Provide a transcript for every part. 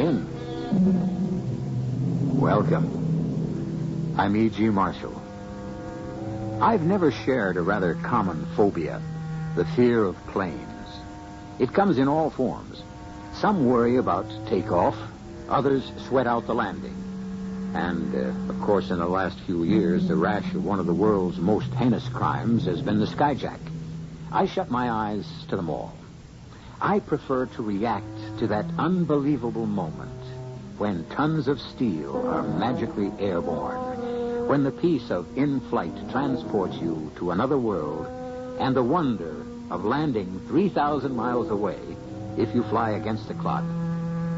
in. Welcome. I'm E.G. Marshall. I've never shared a rather common phobia, the fear of planes. It comes in all forms. Some worry about takeoff, others sweat out the landing. And, of course, in the last few years, the rash of one of the world's most heinous crimes has been the skyjack. I shut my eyes to them all. I prefer to react to that unbelievable moment when tons of steel are magically airborne, when the peace of in-flight transports you to another world, and the wonder of landing 3,000 miles away, if you fly against the clock,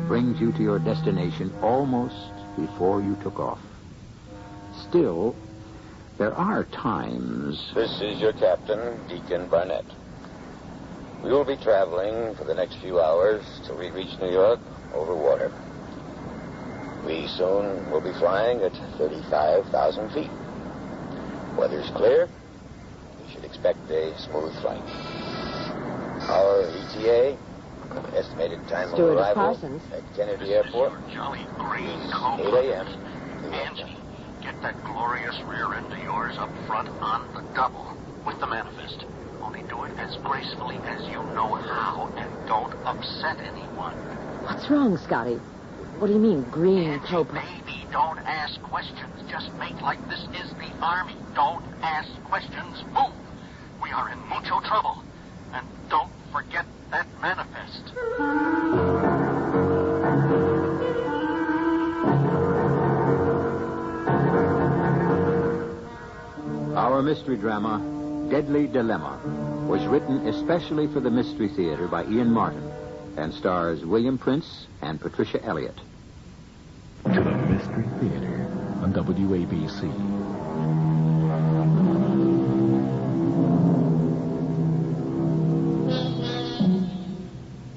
brings you to your destination almost before you took off. Still, there are times... This is your captain, Deacon Barnett. We will be traveling for the next few hours till we reach New York over water. We soon will be flying at 35,000 feet. Weather's clear. We should expect a smooth flight. Our ETA, estimated time of arrival at Kennedy Airport, Jolly green 8 a.m. Angie, get that glorious rear end of yours up front on the double with the manifest. Only do it as gracefully as you know how, and don't upset anyone. What's wrong, Scotty? What do you mean, green co-pilot? Baby, don't ask questions. Just make like this is the Army. Don't ask questions. Move. We are in mucho trouble. And don't forget that manifest. Our mystery drama, Deadly Dilemma, was written especially for the Mystery Theater by Ian Martin and stars William Prince and Patricia Elliott. To the Mystery Theater on WABC.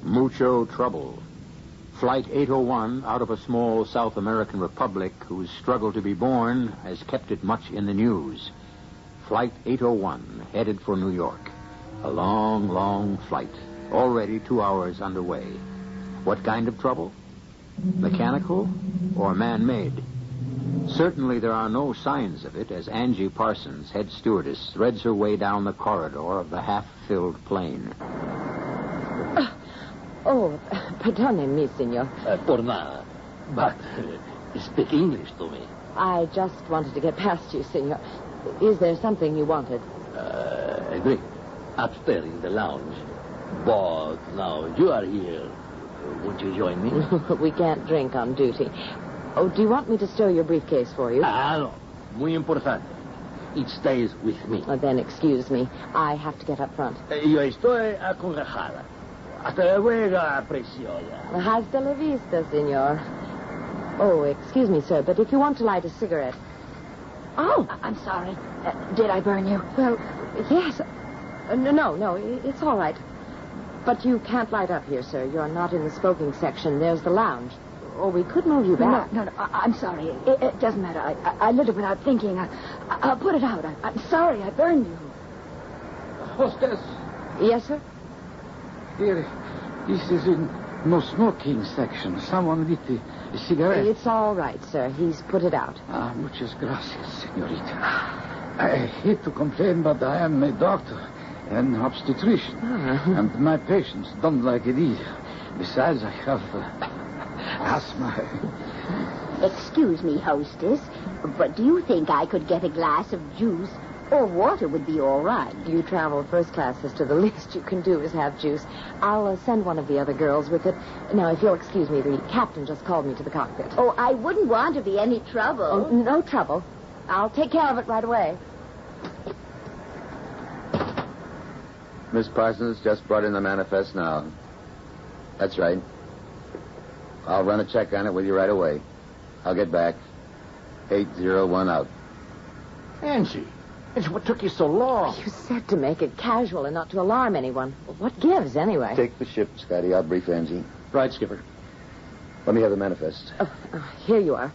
Mucho trouble. Flight 801 out of a small South American republic whose struggle to be born has kept it much in the news. Flight 801 headed for New York. A long, long flight. Already 2 hours underway. What kind of trouble? Mechanical or man-made? Certainly there are no signs of it as Angie Parsons, head stewardess, threads her way down the corridor of the half-filled plane. Perdone-me, senor. Por nada. But speak English to me. I just wanted to get past you, senor. Is there something you wanted? A drink. Upstairs in the lounge. But now you are here. Won't you join me? We can't drink on duty. Oh, do you want me to stow your briefcase for you? No. Muy importante. It stays with me. Oh, then excuse me. I have to get up front. Yo estoy acongojada. Hasta luego, preciosa. Hasta la vista, senor. Oh, excuse me, sir, but if you want to light a cigarette... Oh, I'm sorry. Did I burn you? Well, yes. No, it's all right. But you can't light up here, sir. You're not in the smoking section. There's the lounge. Or we could move you back. No, I'm sorry. It doesn't matter. I lit it without thinking. I'll put it out. I'm sorry I burned you. Hostess. Yes, sir? Here, this is in no smoking section. Someone lit a cigarette. It's all right, sir. He's put it out. Muchas gracias, señorita. I hate to complain, but I am a doctor and obstetrician. And my patients don't like it either. Besides, I have asthma. Excuse me, hostess, but do you think I could get a glass of juice? Or water would be all right. You travel first class, sister. The least you can do is have juice. I'll send one of the other girls with it. Now, if you'll excuse me, the captain just called me to the cockpit. Oh, I wouldn't want to be any trouble. Oh, no trouble. I'll take care of it right away. Miss Parsons just brought in the manifest now. That's right. I'll run a check on it with you right away. I'll get back. 801 out. Angie, what took you so long? You said to make it casual and not to alarm anyone. What gives, anyway? Take the ship, Scotty. I'll brief Angie. Right, Skipper. Let me have the manifest. Here you are.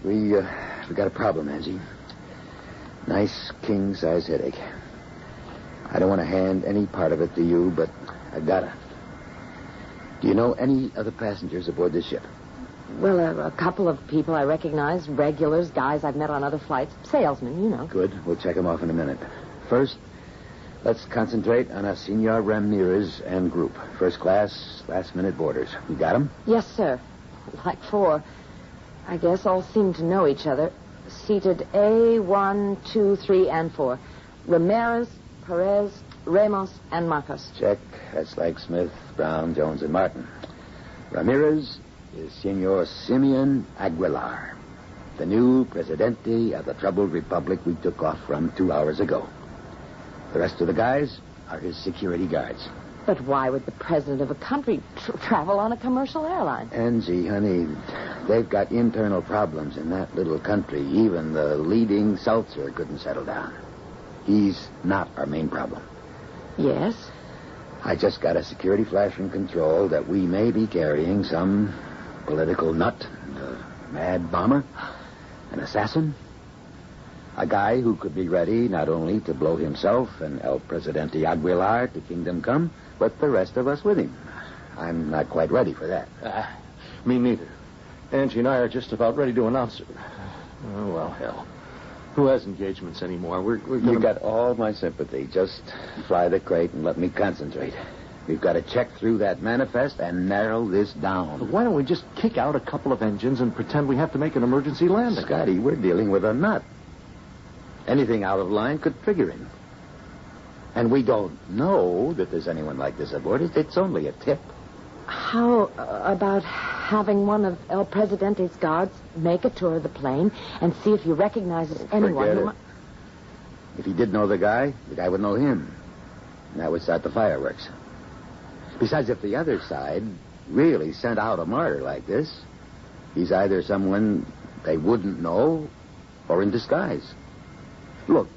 We got a problem, Angie. Nice king-size headache. I don't want to hand any part of it to you, but I gotta. Do you know any other passengers aboard this ship? Well, a couple of people I recognize, regulars, guys I've met on other flights, salesmen, you know. Good. We'll check them off in a minute. First, let's concentrate on a Senor Ramirez and group. First class, last-minute boarders. You got them? Yes, sir. Like 4. I guess all seem to know each other. Seated A, 1, 2, 3, and 4. Ramirez, Perez, Ramos, and Marcos. Check. That's like Smith, Brown, Jones, and Martin. Ramirez is Senor Simeon Aguilar, the new Presidente of the troubled republic we took off from 2 hours ago. The rest of the guys are his security guards. But why would the president of a country travel on a commercial airline? Angie, honey, they've got internal problems in that little country. Even the leading seltzer couldn't settle down. He's not our main problem. Yes? I just got a security flash from control that we may be carrying some political nut, a mad bomber, an assassin, a guy who could be ready not only to blow himself and El Presidente Aguilar to kingdom come, but the rest of us with him. I'm not quite ready for that. Me neither. Angie and I are just about ready to announce it. Oh, well, hell. Who has engagements anymore? We're gonna... You got all my sympathy. Just fly the crate and let me concentrate. We've got to check through that manifest and narrow this down. But why don't we just kick out a couple of engines and pretend we have to make an emergency landing? Scotty, we're dealing with a nut. Anything out of line could trigger him. And we don't know that there's anyone like this aboard. It's only a tip. How about having one of El Presidente's guards make a tour of the plane and see if he recognizes anyone Forget who it. If he did know the guy would know him. And that would start the fireworks. Besides, if the other side really sent out a martyr like this, he's either someone they wouldn't know or in disguise. Look,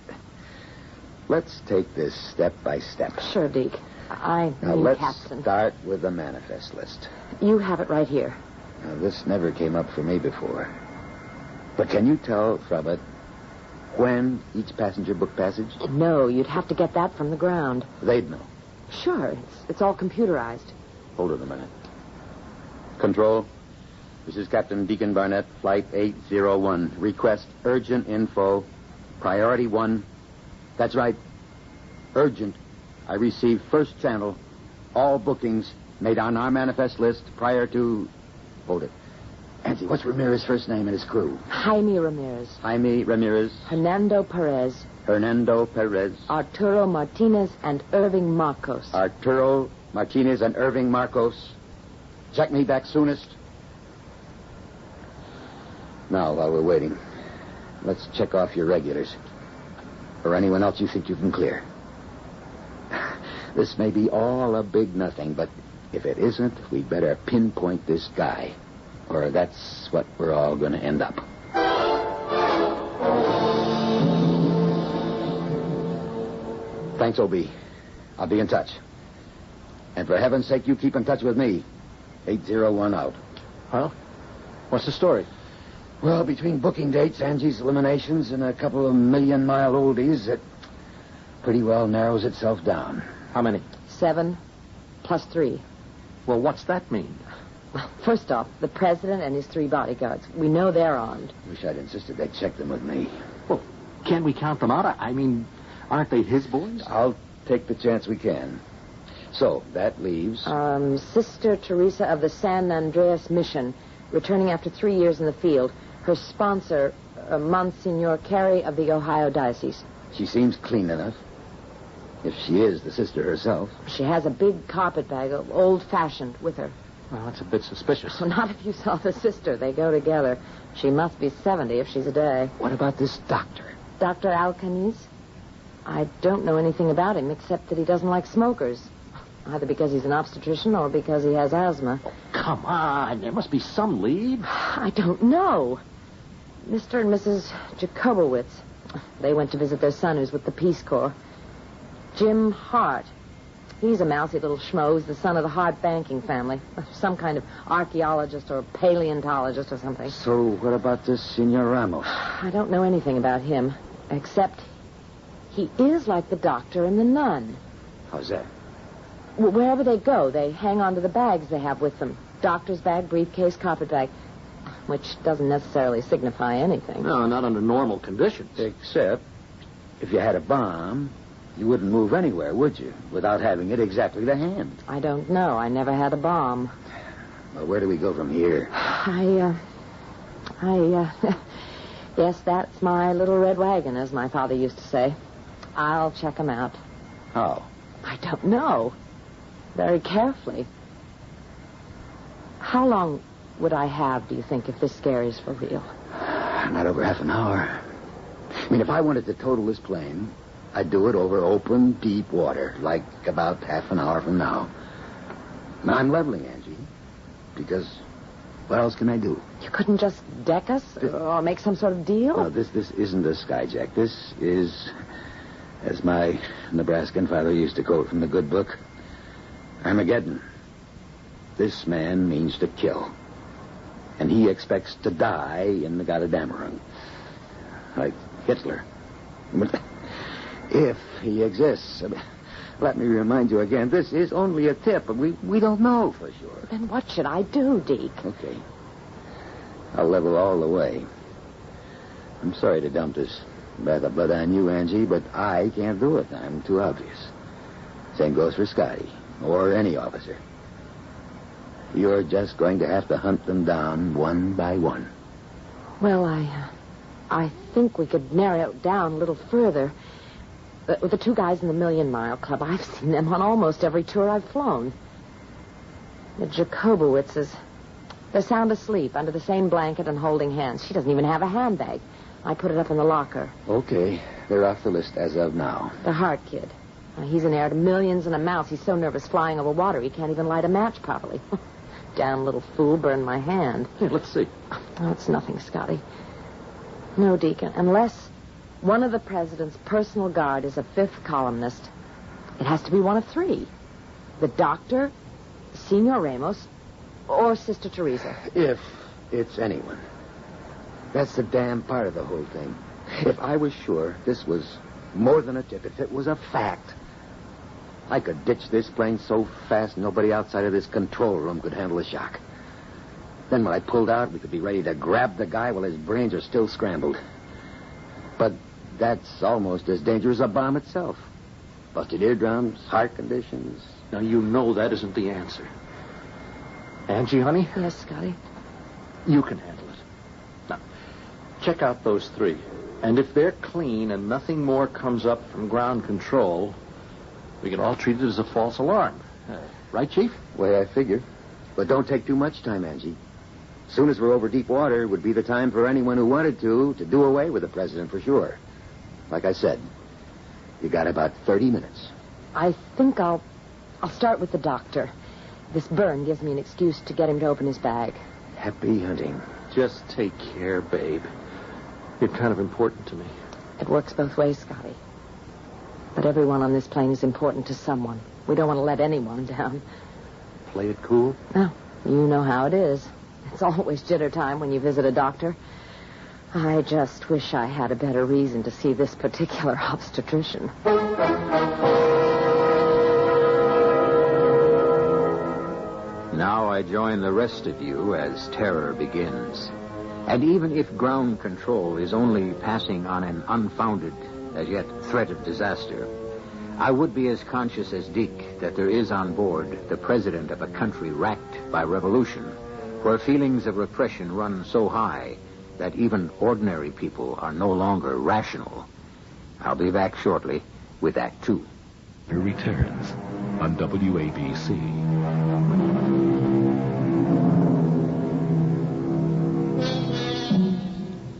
let's take this step by step. Sure, Deke. Now, let's Captain. start with the manifest list. You have it right here. Now, this never came up for me before. But can you tell from it when each passenger booked passage? No, you'd have to get that from the ground. They'd know. Sure, it's all computerized. Hold it a minute. Control, this is Captain Deacon Barnett, Flight 801. Request urgent info, priority 1. That's right, urgent. I received first channel, all bookings made on our manifest list prior to... Hold it. Angie, what's Ramirez's first name and his crew? Jaime Ramirez. Jaime Ramirez. Hernando Perez. Hernando Perez. Arturo Martinez and Irving Marcos. Arturo Martinez and Irving Marcos. Check me back soonest. Now, while we're waiting, let's check off your regulars. Or anyone else you think you can clear. This may be all a big nothing, but if it isn't, we'd better pinpoint this guy. Or that's what we're all going to end up. Thanks, O.B. I'll be in touch. And for heaven's sake, you keep in touch with me. 801 out. Well, what's the story? Well, between booking dates, Angie's eliminations, and a couple of million-mile oldies, it pretty well narrows itself down. How many? 7 plus 3. Well, what's that mean? Well, first off, the president and his 3 bodyguards. We know they're armed. Wish I'd insisted they check them with me. Well, can't we count them out? I mean, aren't they his boys? I'll take the chance we can. So, that leaves... Sister Teresa of the San Andreas Mission, returning after 3 years in the field. Her sponsor, Monsignor Carey of the Ohio Diocese. She seems clean enough. If she is the sister herself. She has a big carpetbag, old-fashioned, with her. Well, that's a bit suspicious. Well, not if you saw the sister. They go together. She must be 70 if she's a day. What about this doctor? Dr. Alcanis? I don't know anything about him except that he doesn't like smokers. Either because he's an obstetrician or because he has asthma. Oh, come on. There must be some lead. I don't know. Mr. and Mrs. Jacobowitz. They went to visit their son who's with the Peace Corps. Jim Hart. He's a mousy little schmo who's the son of the Hart banking family. Some kind of archaeologist or paleontologist or something. So what about this Senor Ramos? I don't know anything about him, except he is like the doctor and the nun. How's that? Wherever they go, they hang on to the bags they have with them. Doctor's bag, briefcase, carpet bag. which doesn't necessarily signify anything. No, not under normal conditions. Except, if you had a bomb, you wouldn't move anywhere, would you? Without having it exactly to hand. I don't know. I never had a bomb. Well, where do we go from here? Yes, that's my little red wagon, as my father used to say. I'll check him out. How? I don't know. Very carefully. How long would I have, do you think, if this scare is for real? Not over half an hour. I mean, if I wanted to total this plane, I'd do it over open, deep water, like about half an hour from now. Now, I'm leveling, Angie, because what else can I do? You couldn't just deck us or make some sort of deal? No, this isn't a skyjack. This is, as my Nebraskan father used to quote from the good book, Armageddon. This man means to kill. And he expects to die in the Gotterdammerung. Like Hitler. If he exists. Let me remind you again, this is only a tip, but we don't know for sure. Then what should I do, Deke? Okay. I'll level all the way. I'm sorry to dump this bath of blood on you, Angie, but I can't do it. I'm too obvious. Same goes for Scotty, or any officer. You're just going to have to hunt them down one by one. Well, I think we could narrow it down a little further. With the two guys in the Million Mile Club, I've seen them on almost every tour I've flown. The Jacobowitzes, they're sound asleep under the same blanket and holding hands. She doesn't even have a handbag. I put it up in the locker. Okay, they're off the list as of now. The Hart kid. He's an heir to millions and amounts. He's so nervous flying over water he can't even light a match properly. Damn little fool burned my hand. Hey, let's see. Oh, it's nothing, Scotty. No, Deacon, unless one of the president's personal guard is a fifth columnist, it has to be one of three. The doctor, Senor Ramos, or Sister Teresa. If it's anyone. That's the damn part of the whole thing. If I was sure this was more than a tip, if it was a fact, I could ditch this plane so fast nobody outside of this control room could handle a shock. Then when I pulled out, we could be ready to grab the guy while his brains are still scrambled. But that's almost as dangerous as a bomb itself. Busted eardrums, heart conditions. Now, you know that isn't the answer. Angie, honey? Yes, Scotty? You can handle it. Now, check out those three. And if they're clean and nothing more comes up from ground control, we can all treat it as a false alarm. Right, Chief? Way I figure. But don't take too much time, Angie. As soon as we're over deep water would be the time for anyone who wanted to do away with the president for sure. Like I said, you got about 30 minutes. I think I'll start with the doctor. This burn gives me an excuse to get him to open his bag. Happy hunting. Just take care, babe. You're kind of important to me. It works both ways, Scotty. But everyone on this plane is important to someone. We don't want to let anyone down. Play it cool? No, you know how it is. It's always jitter time when you visit a doctor. I just wish I had a better reason to see this particular obstetrician. Now I join the rest of you as terror begins. And even if ground control is only passing on an unfounded, as yet, threat of disaster, I would be as conscious as Deke that there is on board the president of a country racked by revolution, where feelings of repression run so high that even ordinary people are no longer rational. I'll be back shortly with Act 2. Returns on WABC.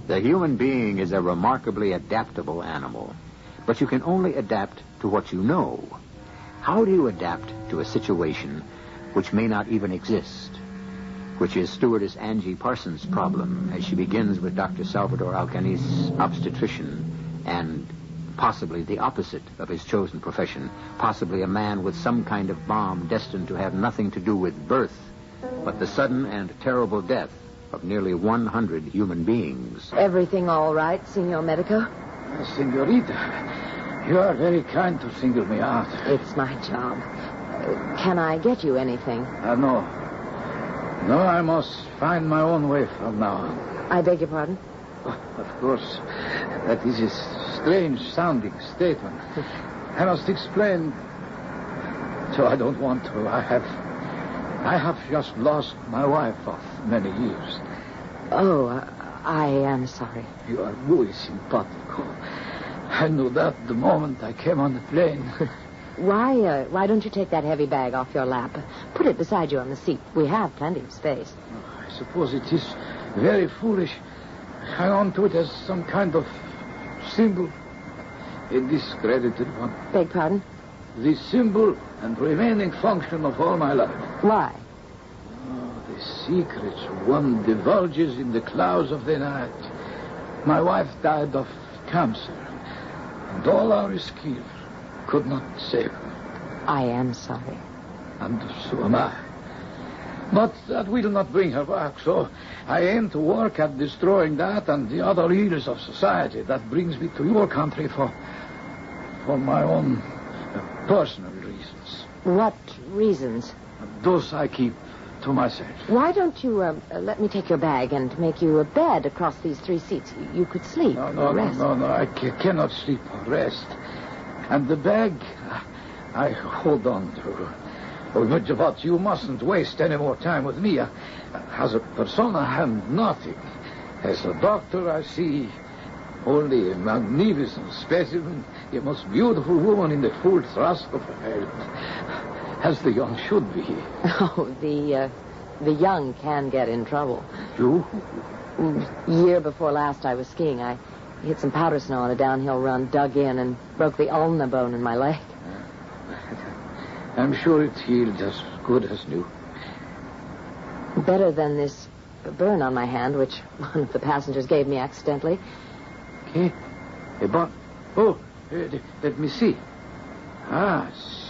The human being is a remarkably adaptable animal, but you can only adapt to what you know. How do you adapt to a situation which may not even exist? Which is stewardess Angie Parsons' problem as she begins with Dr. Salvador Alcanis' obstetrician and possibly the opposite of his chosen profession, possibly a man with some kind of bomb destined to have nothing to do with birth, but the sudden and terrible death of nearly 100 human beings. Everything all right, Senor Medico? Senorita, you are very kind to single me out. It's my job. Can I get you anything? No. No, I must find my own way from now on. I beg your pardon? Of course, that is a strange-sounding statement. I must explain, so I don't want to. I have just lost my wife of many years. Oh, I am sorry. You are muy simpatico. I knew that the moment I came on the plane. Why don't you take that heavy bag off your lap? Put it beside you on the seat. We have plenty of space. I suppose it is very foolish. Hang on to it as some kind of symbol. A discredited one. Beg pardon? The symbol and remaining function of all my life. Why? The secrets one divulges in the clouds of the night. My wife died of cancer, and all our skill could not save her. I am sorry. And so am I. But that will not bring her back, so I aim to work at destroying that and the other evils of society. That brings me to your country for my own personal reasons. What reasons? Those I keep to myself. Why don't you let me take your bag and make you a bed across these 3 seats? You could sleep or rest. No, I cannot sleep or rest. And the bag, I hold on to. But you mustn't waste any more time with me. As a person, I have nothing. As a doctor, I see only a magnificent specimen, a most beautiful woman in the full thrust of her health, as the young should be. Oh, the young can get in trouble. You? Year before last, I was skiing. I hit some powder snow on a downhill run, dug in, and broke the ulna bone in my leg. I'm sure it healed as good as new. Better than this burn on my hand, which one of the passengers gave me accidentally. Okay. Let me see.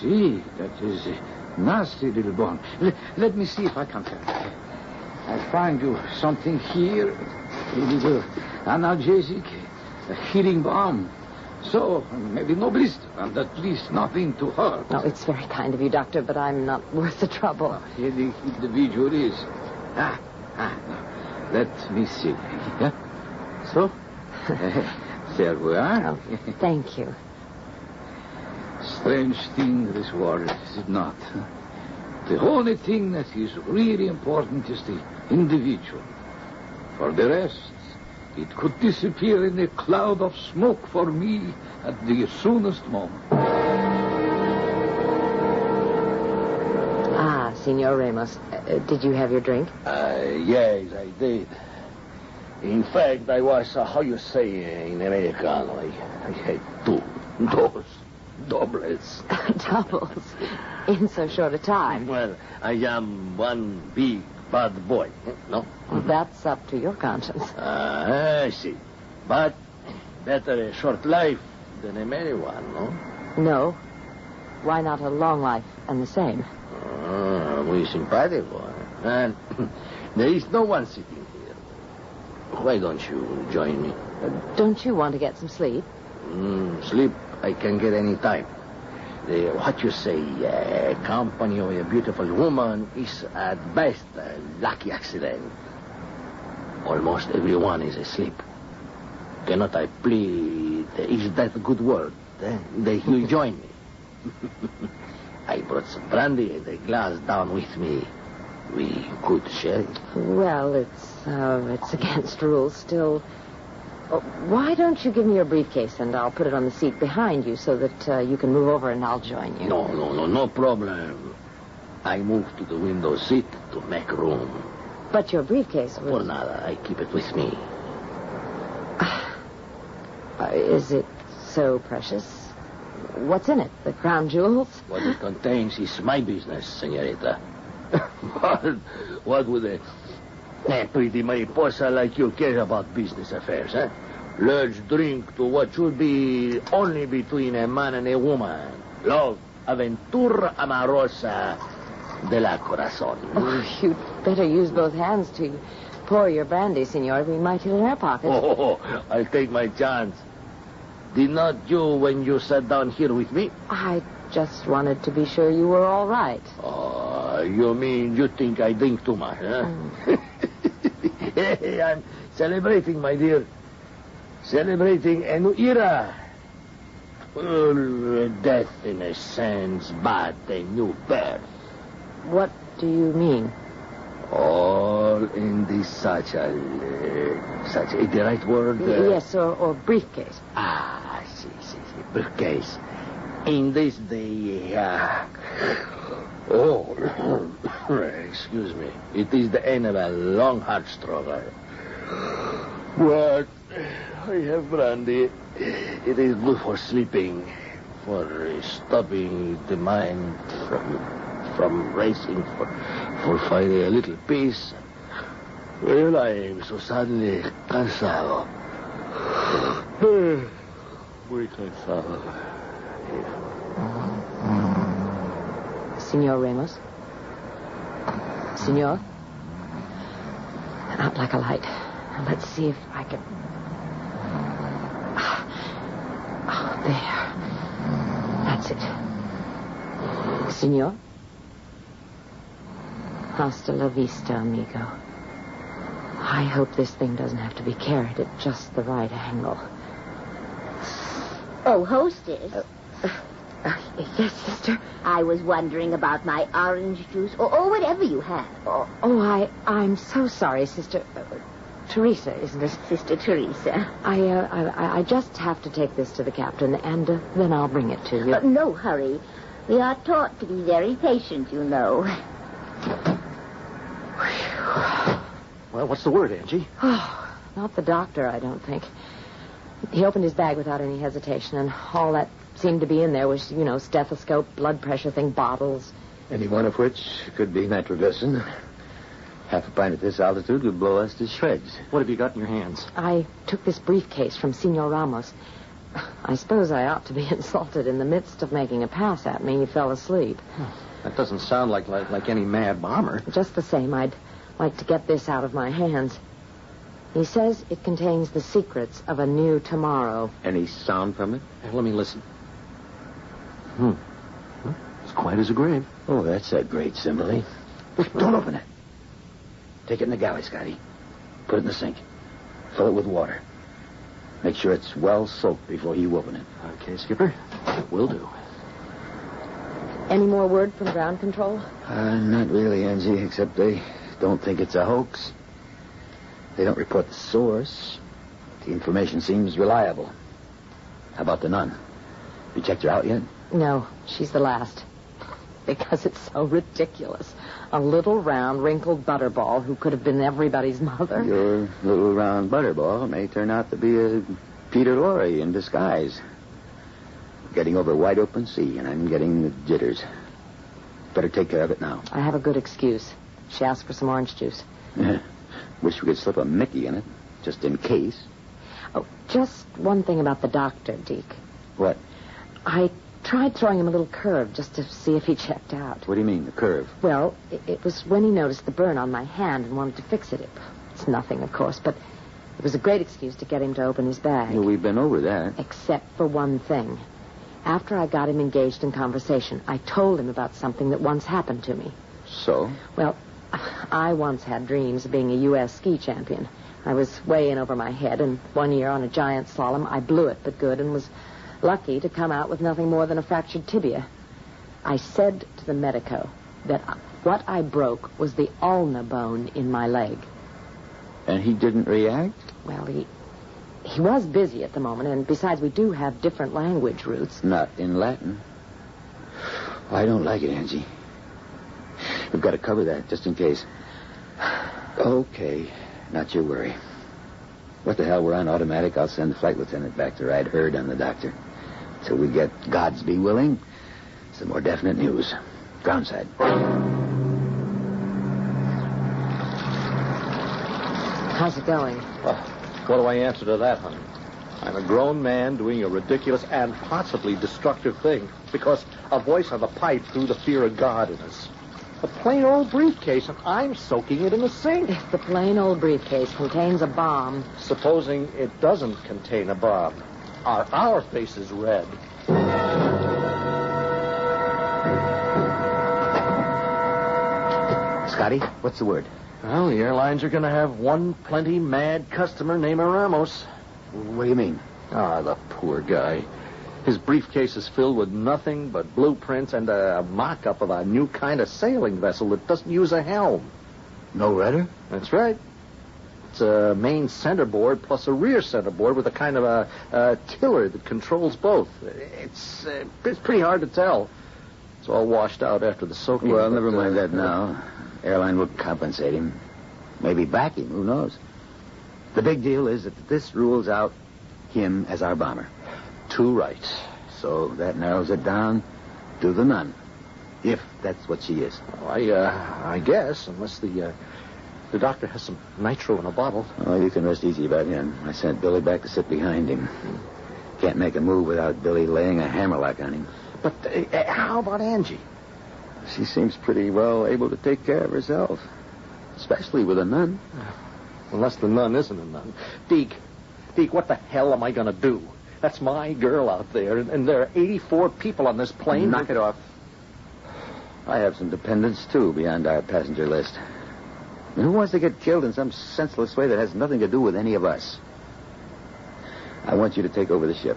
See, that is a nasty little bone. Let me see if I can help. I'll find you something here, a little analgesic, a healing balm. So, maybe no blister, and at least nothing to hurt. Oh, it's very kind of you, Doctor, but I'm not worth the trouble. Here the individual is. Let me see. Yeah? So, there we are. Oh, thank you. Strange thing, this world, is it not? The only thing that is really important is the individual. For the rest, it could disappear in a cloud of smoke for me at the soonest moment. Senor Ramos, did you have your drink? Yes, I did. In fact, I was, how you say in Americano, I had 2 doubles. Doubles? In so short a time? Well, I am one big bad boy, no? That's up to your conscience. I see. But better a short life than a merry one, no? No. Why not a long life and the same? Muy simpático. And there is no one sitting here. Why don't you join me? Don't you want to get some sleep? Sleep I can get any time. What you say, company of a beautiful woman is at best a lucky accident. Almost everyone is asleep. Cannot I plead? Is that a good word? That you join me. I brought some brandy and a glass down with me. We could share it. Well, it's against rules still. Why don't you give me your briefcase and I'll put it on the seat behind you so that you can move over and I'll join you. No problem. I moved to the window seat to make room. But your briefcase was... For nada, I keep it with me. Is it so precious? What's in it? The crown jewels? What it contains is my business, señorita. What would a pretty mariposa like you care about business affairs, eh? Let's drink to what should be only between a man and a woman. Love, aventura amorosa de la corazón. Oh, you'd better use both hands to pour your brandy, senor. We might hit an air pocket. Oh, I'll take my chance. Did not you when you sat down here with me? I just wanted to be sure you were all right. Oh, You mean you think I drink too much, huh? Hey, I'm celebrating, my dear. Celebrating a new era. Death, in a sense, but a new birth. What do you mean? All in this such the right word? Yes, or briefcase. See, briefcase. In this excuse me. It is the end of a long, hard struggle. But I have brandy. It is good for sleeping, for stopping the mind from racing, for finding a little peace. Well, I am so suddenly cansado. Muy cansado. Senor Ramos? Senor? Out like a light. Now, let's see if I can... Oh, there. That's it. Senor? Hasta la vista, amigo. I hope this thing doesn't have to be carried at just the right angle. Oh, hostess. Yes, sister? I was wondering about my orange juice or whatever you have. I'm so sorry, Sister... Teresa, isn't it? Sister Teresa. I just have to take this to the captain, and then I'll bring it to you. No hurry. We are taught to be very patient, you know. Well, what's the word, Angie? Oh, not the doctor, I don't think. He opened his bag without any hesitation, and all that seemed to be in there was, stethoscope, blood pressure thing, bottles. Any one of which could be nitroglycerin. Half a pint at this altitude would blow us to shreds. What have you got in your hands? I took this briefcase from Senor Ramos. I suppose I ought to be insulted. In the midst of making a pass at me, he fell asleep. That doesn't sound like any mad bomber. Just the same, I'd like to get this out of my hands. He says it contains the secrets of a new tomorrow. Any sound from it? Let me listen. It's quiet as a grave. Oh, that's a great simile. Don't open it. Take it in the galley, Scotty. Put it in the sink. Fill it with water. Make sure it's well soaked before you open it. Okay, Skipper. Will do. Any more word from ground control? Not really, Angie, except they don't think it's a hoax. They don't report the source. The information seems reliable. How about the nun? You checked her out yet? No, she's the last. Because it's so ridiculous. A little round, wrinkled butterball who could have been everybody's mother. Your little round butterball may turn out to be a Peter Lorre in disguise. Getting over a wide open sea, and I'm getting the jitters. Better take care of it now. I have a good excuse. She asked for some orange juice. Wish we could slip a Mickey in it, just in case. Oh, just one thing about the doctor, Deke. What? I tried throwing him a little curve just to see if he checked out. What do you mean, the curve? Well, it was when he noticed the burn on my hand and wanted to fix it. It's nothing, of course, but it was a great excuse to get him to open his bag. Well, we've been over that. Except for one thing. After I got him engaged in conversation, I told him about something that once happened to me. So? Well, I once had dreams of being a U.S. ski champion. I was way in over my head, and one year on a giant slalom, I blew it but good and was lucky to come out with nothing more than a fractured tibia. I said to the medico that what I broke was the ulna bone in my leg. And he didn't react? Well, he was busy at the moment, and besides, we do have different language roots. Not in Latin. Well, I don't like it, Angie. We've got to cover that, just in case. Okay, not your worry. What the hell, we're on automatic. I'll send the flight lieutenant back to ride herd on the doctor. Till we get, God's be willing, some more definite news. Groundside. How's it going? Well, what do I answer to that, honey? I'm a grown man doing a ridiculous and possibly destructive thing because a voice on the pipe threw the fear of God in us. A plain old briefcase, and I'm soaking it in a sink. If the plain old briefcase contains a bomb... Supposing it doesn't contain a bomb, are our faces red? How's Scotty, what's the word? Well, the airlines are going to have one plenty mad customer named Ramos. What do you mean? Ah, the poor guy. His briefcase is filled with nothing but blueprints and a mock-up of a new kind of sailing vessel that doesn't use a helm. No rudder? That's right. It's a main centerboard plus a rear centerboard with a kind of a tiller that controls both. It's pretty hard to tell. It's all washed out after the soaking. Well, never mind that now. Airline will compensate him. Maybe back him. Who knows? The big deal is that this rules out him as our bomber. Too right. So that narrows it down to the nun. If that's what she is. Well, I guess, unless the doctor has some nitro in a bottle. Oh, you can rest easy about him. I sent Billy back to sit behind him. Can't make a move without Billy laying a hammerlock on him. But how about Angie? She seems pretty well able to take care of herself. Especially with a nun. Unless the nun isn't a nun. Deke, what the hell am I going to do? That's my girl out there, and there are 84 people on this plane. Knock it off. I have some dependents, too, beyond our passenger list. And who wants to get killed in some senseless way that has nothing to do with any of us? I want you to take over the ship.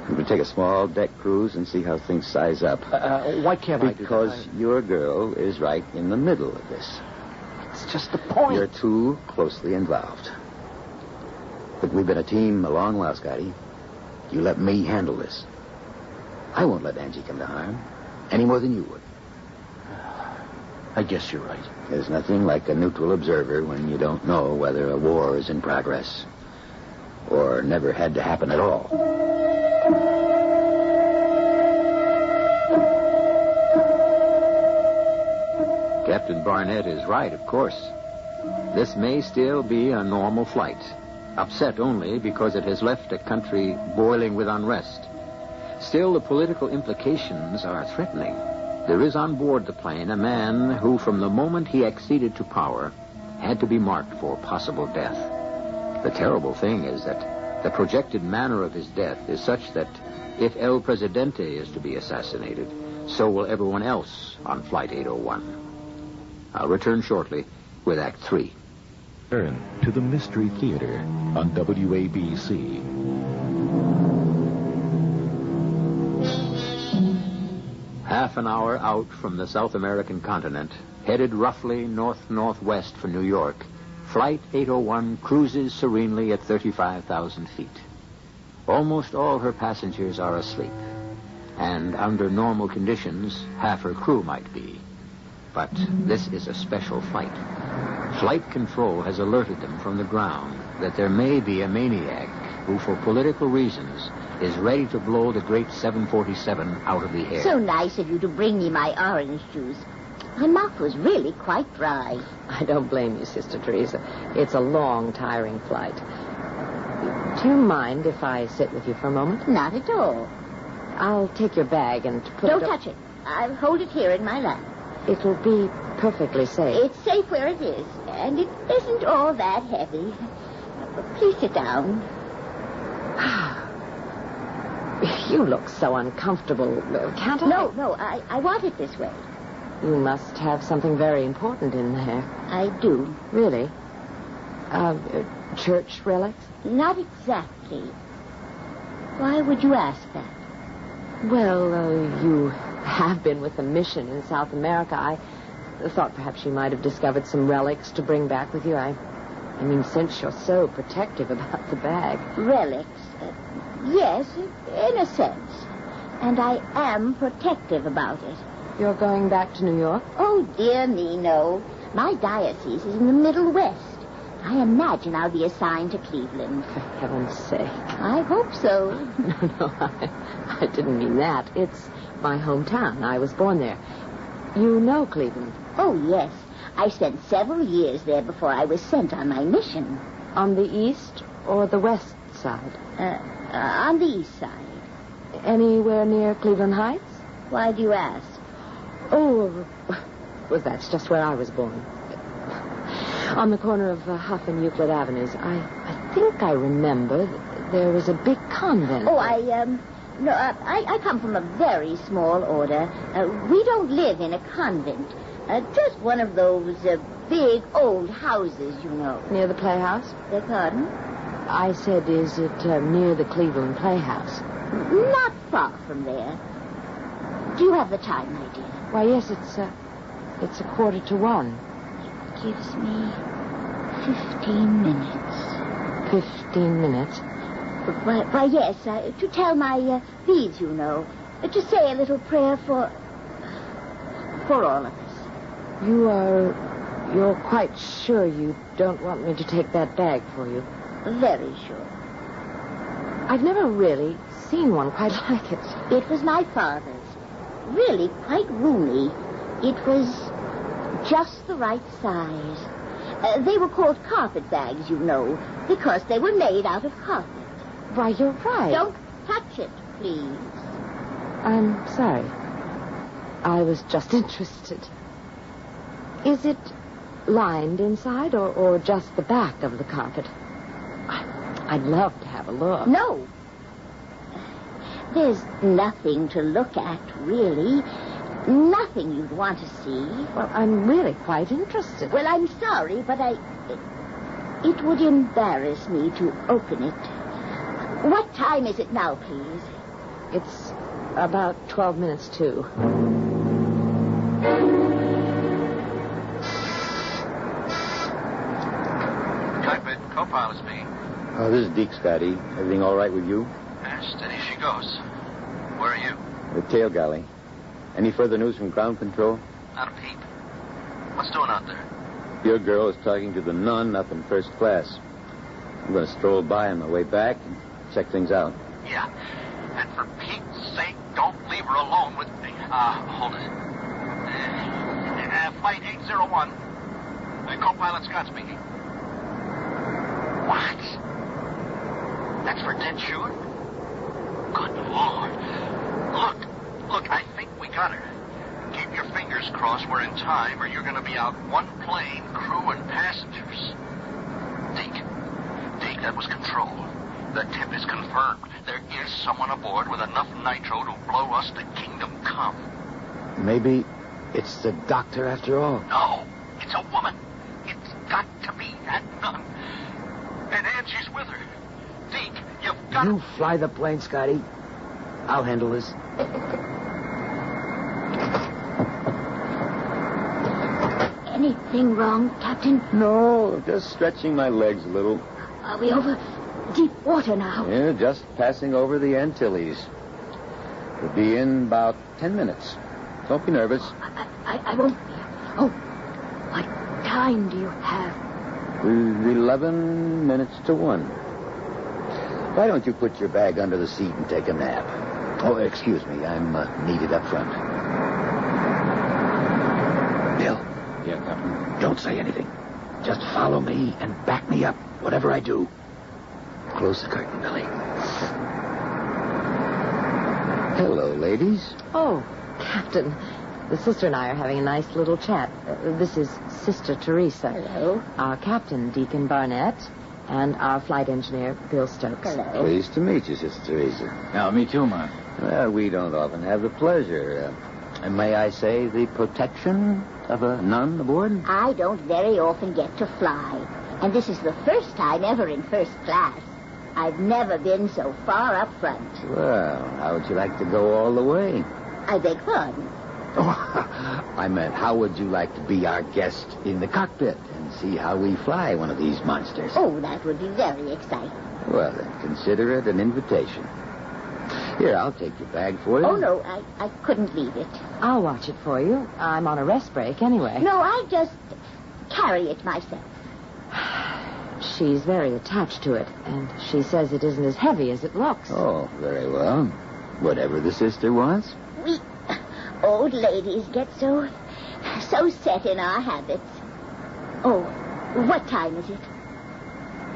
We can take a small deck cruise and see how things size up. Why can't I do that? Because your girl is right in the middle of this. It's just the point. You're too closely involved. But we've been a team a long while, Scotty. You let me handle this. I won't let Angie come to harm, any more than you would. I guess you're right. There's nothing like a neutral observer when you don't know whether a war is in progress or never had to happen at all. Captain Barnett is right, of course. This may still be a normal flight. Upset only because it has left a country boiling with unrest. Still, the political implications are threatening. There is on board the plane a man who, from the moment he acceded to power, had to be marked for possible death. The terrible thing is that the projected manner of his death is such that if El Presidente is to be assassinated, so will everyone else on Flight 801. I'll return shortly with Act 3. Turn to the Mystery Theater on WABC. Half an hour out from the South American continent, headed roughly north-northwest for New York, Flight 801 cruises serenely at 35,000 feet. Almost all her passengers are asleep, and under normal conditions, half her crew might be. But this is a special flight. Flight control has alerted them from the ground that there may be a maniac who, for political reasons, is ready to blow the great 747 out of the air. So nice of you to bring me my orange juice. My mouth was really quite dry. I don't blame you, Sister Teresa. It's a long, tiring flight. Do you mind if I sit with you for a moment? Not at all. I'll take your bag and put Don't it... touch it. I'll hold it here in my lap. It'll be perfectly safe. It's safe where it is, and it isn't all that heavy. Please sit down. You look so uncomfortable. Can't I? No, I want it this way. You must have something very important in there. I do. Really? Church relics? Not exactly. Why would you ask that? Well, you have been with a mission in South America. I thought perhaps you might have discovered some relics to bring back with you. I mean, since you're so protective about the bag. Relics? Yes, in a sense. And I am protective about it. You're going back to New York? Oh, dear me, no. My diocese is in the Middle West. I imagine I'll be assigned to Cleveland. For heaven's sake. I hope so. No, I didn't mean that. It's my hometown. I was born there. You know Cleveland? Oh, yes. I spent several years there before I was sent on my mission. On the east or the west side? On the east side. Anywhere near Cleveland Heights? Why do you ask? Oh, well, that's just where I was born. On the corner of Huff and Euclid Avenues. I think I remember there was a big convent. Oh, I come from a very small order. We don't live in a convent. Just one of those big old houses, you know. Near the Playhouse? Beg pardon? I said, is it near the Cleveland Playhouse? Not far from there. Do you have the time, my dear? Why, yes, it's 1:45. It gives me 15 minutes. 15 minutes? Why, yes, to tell my beads, you know. To say a little prayer for all of us. You're quite sure you don't want me to take that bag for you? Very sure. I've never really seen one quite like it. It was my father's. Really quite roomy. It was just the right size. They were called carpet bags, you know, because they were made out of carpet. Why, you're right. Don't touch it, please. I'm sorry. I was just interested. Is it lined inside or just the back of the carpet? I'd love to have a look. No. There's nothing to look at, really. Nothing you'd want to see. Well, I'm really quite interested. Well, I'm sorry, but it would embarrass me to open it. What time is it now, please? It's about 12 minutes to. Cockpit, co-pilot's me. Oh, this is Deke, Scotty. Everything all right with you? Steady she goes. Where are you? The tail galley. Any further news from ground control? Not a peep. What's doing out there? Your girl is talking to the nun up in first class. I'm going to stroll by on my way back and check things out. Yeah. And for Pete's sake, don't leave her alone with me. Hold it. Flight 801. Co-pilot Scott speaking. What? That's for dead sure? Good Lord. Look, I think we got her. Keep your fingers crossed we're in time, or you're going to be out one plane, crew and passengers. Deke, that was control. The tip is confirmed. There is someone aboard with enough nitro to blow us to kingdom come. Maybe it's the doctor after all. No, it's a woman. It's got to be that nun. And Angie's with her. Deke, you've got You fly the plane, Scotty. I'll handle this. Anything wrong, Captain? No, just stretching my legs a little. Are we over deep water now? Yeah, just passing over the Antilles. We'll be in about 10 minutes. Don't be nervous. I won't be. Oh, what time do you have? 11 minutes to 1. Why don't you put your bag under the seat and take a nap? Oh, excuse me. I'm needed up front. Bill. Yeah, Captain. Don't say anything. Just follow me and back me up, whatever I do. Close the curtain, Billy. Hello, ladies. Oh, Captain. The sister and I are having a nice little chat. This is Sister Teresa. Hello. Our captain, Deacon Barnett, and our flight engineer, Bill Stokes. Hello. Pleased to meet you, Sister Teresa. Yeah, me too, man. Well, we don't often have the pleasure, and may I say the protection of a nun aboard? I don't very often get to fly. And this is the first time ever in first class. I've never been so far up front. Well, how would you like to go all the way? I beg pardon. Oh, I meant, how would you like to be our guest in the cockpit and see how we fly one of these monsters? Oh, that would be very exciting. Well, then, consider it an invitation. Here, I'll take your bag for you. Oh, no, I couldn't leave it. I'll watch it for you. I'm on a rest break anyway. No, I just carry it myself. She's very attached to it, and she says it isn't as heavy as it looks. Oh, very well. Whatever the sister wants. We old ladies get so set in our habits. Oh, what time is it?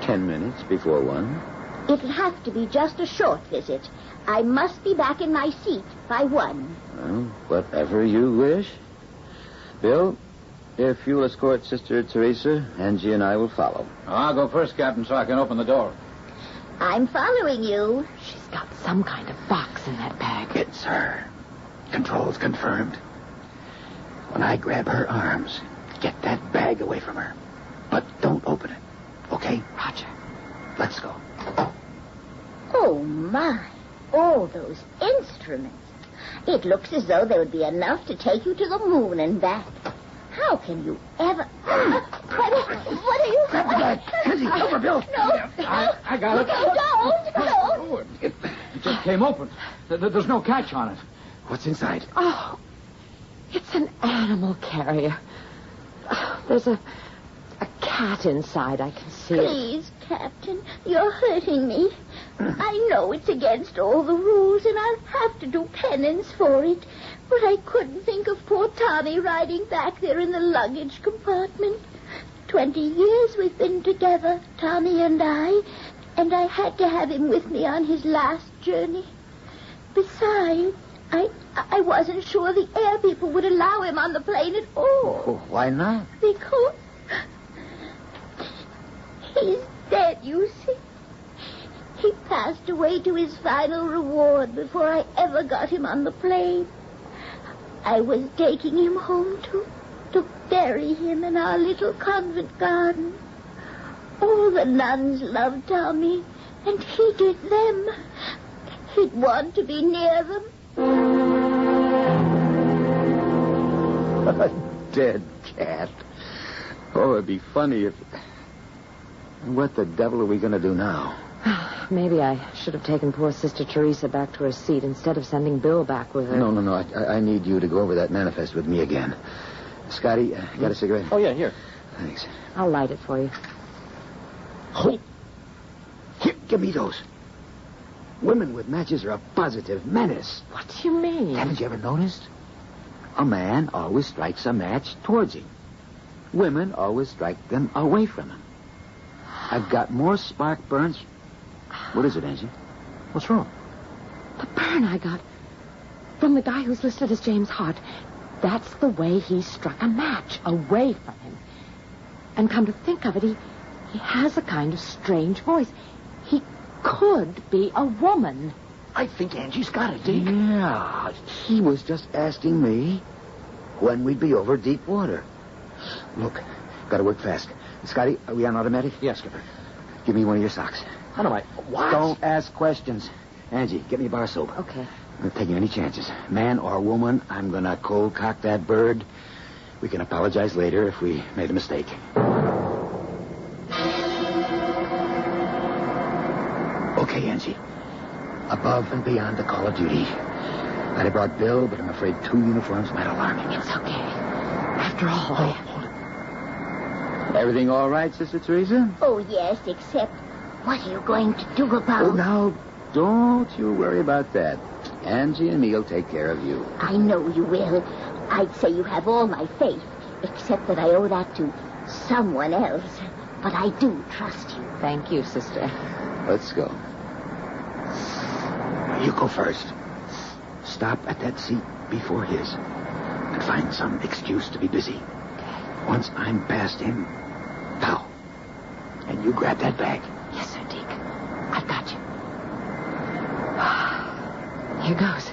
10 minutes before 1. It'll have to be just a short visit. I must be back in my seat by 1. Well, whatever you wish. Bill, if you'll escort Sister Teresa, Angie and I will follow. I'll go first, Captain, so I can open the door. I'm following you. She's got some kind of box in that bag. It's her. Controls confirmed. When I grab her arms, get that bag away from her. But don't open it. Okay? Roger. Let's go. Oh, my. All those instruments. It looks as though there would be enough to take you to the moon and back. How can you ever... What are you... Grab the bag. Kenzie, over, Bill. No. I got it. Don't. It just came open. There's no catch on it. What's inside? Oh, it's an animal carrier. There's a cat inside. I can see it. Please, Captain, you're hurting me. I know it's against all the rules, and I'll have to do penance for it. But I couldn't think of poor Tommy riding back there in the luggage compartment. 20 years we've been together, Tommy and I had to have him with me on his last journey. Besides, I wasn't sure the air people would allow him on the plane at all. Oh, why not? Because he's dead, you see. He passed away to his final reward before I ever got him on the plane. I was taking him home to bury him in our little convent garden. All the nuns loved Tommy, and he did them. He'd want to be near them. A dead cat. Oh, it'd be funny if... What the devil are we going to do now? Maybe I should have taken poor Sister Teresa back to her seat instead of sending Bill back with her. No. I need you to go over that manifest with me again. Scotty, you got a cigarette? Oh, yeah, here. Thanks. I'll light it for you. Oh. Here, give me those. Women with matches are a positive menace. What do you mean? Haven't you ever noticed? A man always strikes a match towards him. Women always strike them away from him. I've got more spark burns. What is it, Angie? What's wrong? The burn I got from the guy who's listed as James Hart. That's the way he struck a match, away from him. And come to think of it, he has a kind of strange voice. He could be a woman. I think Angie's got it, Deke. Yeah, he was just asking me when we'd be over deep water. Look, gotta work fast. Scotty, are we on automatic? Yes, Skipper. Give me one of your socks. How do I... What? Don't ask questions. Angie, get me a bar of soap. Okay. I'm not taking any chances. Man or woman, I'm going to cold cock that bird. We can apologize later if we made a mistake. Okay, Angie. Above and beyond the call of duty. I'd have brought Bill, but I'm afraid 2 uniforms might alarm him. It's okay. After all, Hold it. Everything all right, Sister Teresa? Oh, yes, except what are you going to do about... Oh, now, don't you worry about that. Angie and me'll take care of you. I know you will. I'd say you have all my faith, except that I owe that to someone else. But I do trust you. thank you, sister. Let's go. You go first. Stop at that seat before his and find some excuse to be busy. Once I'm past him, pow. And you grab that bag. Yes, sir, Deke. I've got you. Here goes.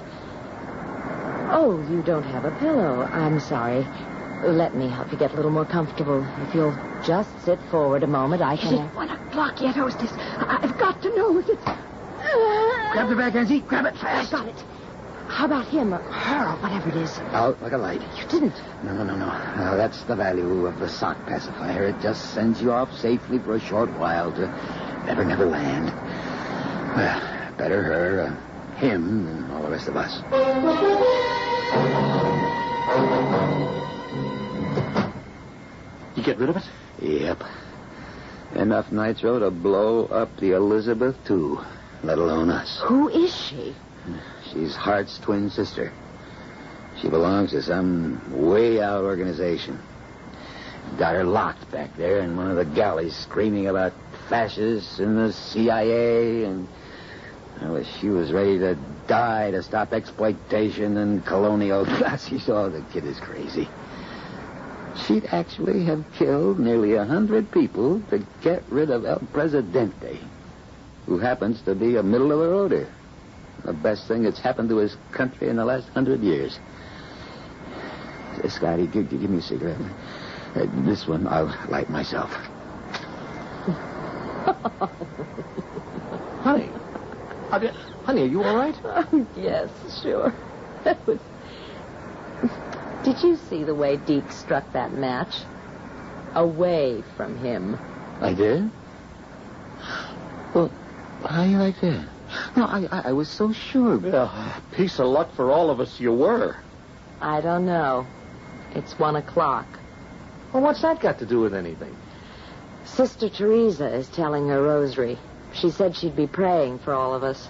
Oh, you don't have a pillow. I'm sorry. Let me help you get a little more comfortable. If you'll just sit forward a moment, I can... Is it 1 o'clock yet, hostess? I've got to know that... Grab the bag, Angie. Grab it fast. I got it. How about him or her or whatever it is? Out like a light. You didn't. No. No, that's the value of the sock pacifier. It just sends you off safely for a short while to never land. Well, better her, him, than all the rest of us. You get rid of it? Yep. Enough nitro to blow up the Elizabeth, too, let alone us. Who is she? She's Hart's twin sister. She belongs to some way-out organization. Got her locked back there in one of the galleys screaming about fascists and the CIA and... Well, she was ready to die to stop exploitation and colonial Nazis. Oh, the kid is crazy. She'd actually have killed nearly 100 people to get rid of El Presidente, who happens to be a middle-of-the-roader. The best thing that's happened to his country in the last 100 years. Scotty, give me a cigarette. This one I'll light myself. Honey. Honey, are you all right? Oh, yes, sure. Did you see the way Deke struck that match? Away from him. I did? Well, how do you like that? No, I was so sure. Yeah, piece of luck for all of us you were. I don't know. It's 1:00. Well, what's that got to do with anything? Sister Teresa is telling her rosary. She said she'd be praying for all of us.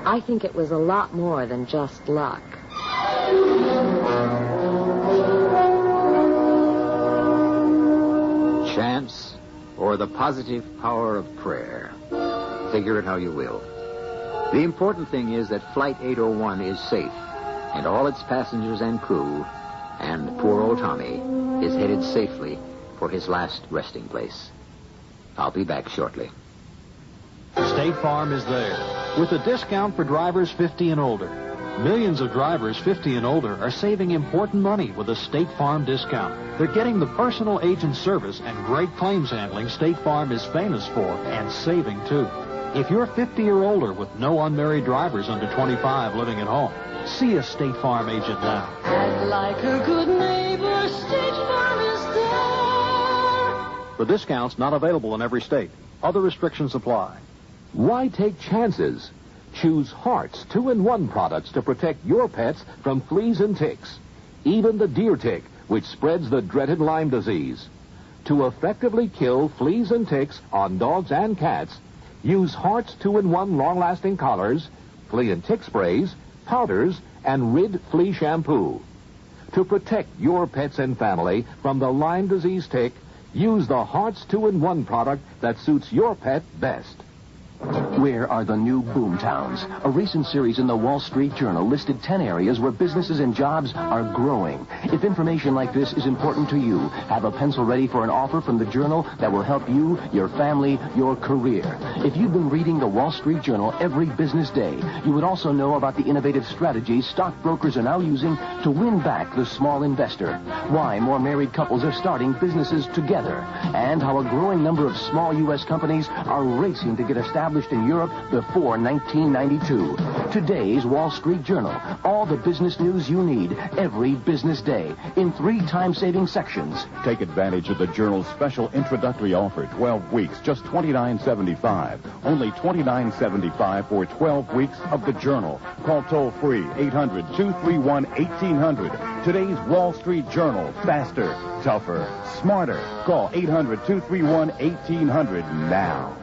I think it was a lot more than just luck. Chance or the positive power of prayer. Figure it how you will. The important thing is that Flight 801 is safe, and all its passengers and crew, and poor old Tommy, is headed safely for his last resting place. I'll be back shortly. State Farm is there with a discount for drivers 50 and older. Millions of drivers 50 and older are saving important money with a State Farm discount. They're getting the personal agent service and great claims handling State Farm is famous for, and saving too. If you're 50 or older with no unmarried drivers under 25 living at home, see a State Farm agent now. And like a good neighbor, State Farm is there. The discount's not available in every state. Other restrictions apply. Why take chances? Choose Heart's 2-in-1 products to protect your pets from fleas and ticks. Even the deer tick, which spreads the dreaded Lyme disease. To effectively kill fleas and ticks on dogs and cats, use Heart's 2-in-1 long-lasting collars, flea and tick sprays, powders, and Rid flea shampoo. To protect your pets and family from the Lyme disease tick, use the Heart's 2-in-1 product that suits your pet best. Where are the new boomtowns? A recent series in the Wall Street Journal listed 10 areas where businesses and jobs are growing. If information like this is important to you, have a pencil ready for an offer from the Journal that will help you, your family, your career. If you've been reading the Wall Street Journal every business day, you would also know about the innovative strategies stockbrokers are now using to win back the small investor, why more married couples are starting businesses together, and how a growing number of small U.S. companies are racing to get established in Europe before 1992. Today's Wall Street Journal. All the business news you need every business day in 3 time-saving sections. Take advantage of the Journal's special introductory offer, 12 weeks, just $29.75. Only $29.75 for 12 weeks of the Journal. Call toll-free 800-231-1800. Today's Wall Street Journal. Faster, tougher, smarter. Call 800-231-1800 now.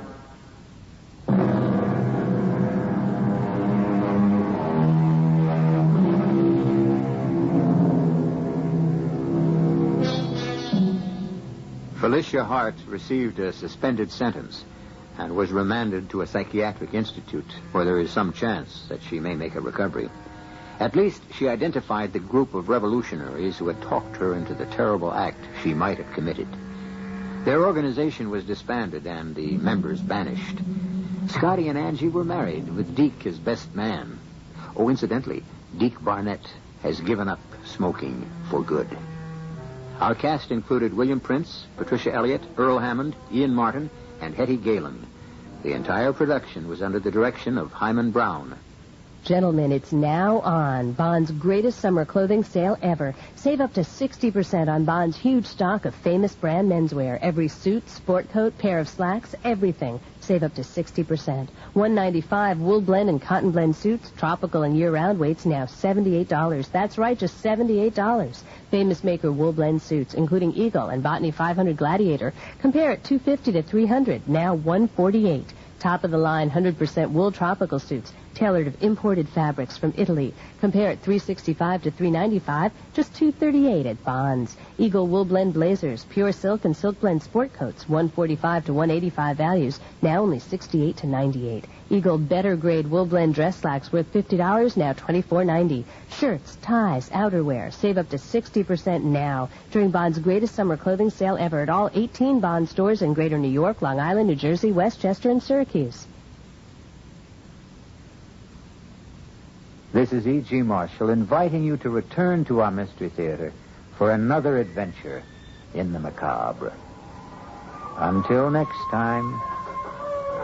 Felicia Hart received a suspended sentence and was remanded to a psychiatric institute where there is some chance that she may make a recovery. At least she identified the group of revolutionaries who had talked her into the terrible act she might have committed. Their organization was disbanded and the members banished. Scotty and Angie were married, with Deke his best man. Oh, incidentally, Deke Barnett has given up smoking for good. Our cast included William Prince, Patricia Elliott, Earl Hammond, Ian Martin, and Hetty Galen. The entire production was under the direction of Hyman Brown. Gentlemen, it's now on. Bond's greatest summer clothing sale ever. Save up to 60% on Bond's huge stock of famous brand menswear. Every suit, sport coat, pair of slacks, everything. Save up to 60%. $195 wool blend and cotton blend suits, tropical and year-round weights now $78. That's right, just $78. Famous maker wool blend suits, including Eagle and Botany 500 Gladiator. Compare at $250 to $300, now $148. Top-of-the-line 100% wool tropical suits, tailored of imported fabrics from Italy. Compare at $365 to $395, just $238 at Bonds. Eagle wool blend blazers, pure silk and silk blend sport coats, $145 to $185 values, now only $68 to $98. Eagle better grade wool blend dress slacks worth $50, now $24.90. Shirts, ties, outerwear, save up to 60% now during Bond's greatest summer clothing sale ever at all 18 Bond stores in Greater New York, Long Island, New Jersey, Westchester, and Syracuse. This is E.G. Marshall inviting you to return to our Mystery Theater for another adventure in the macabre. Until next time,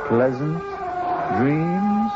pleasant dreams.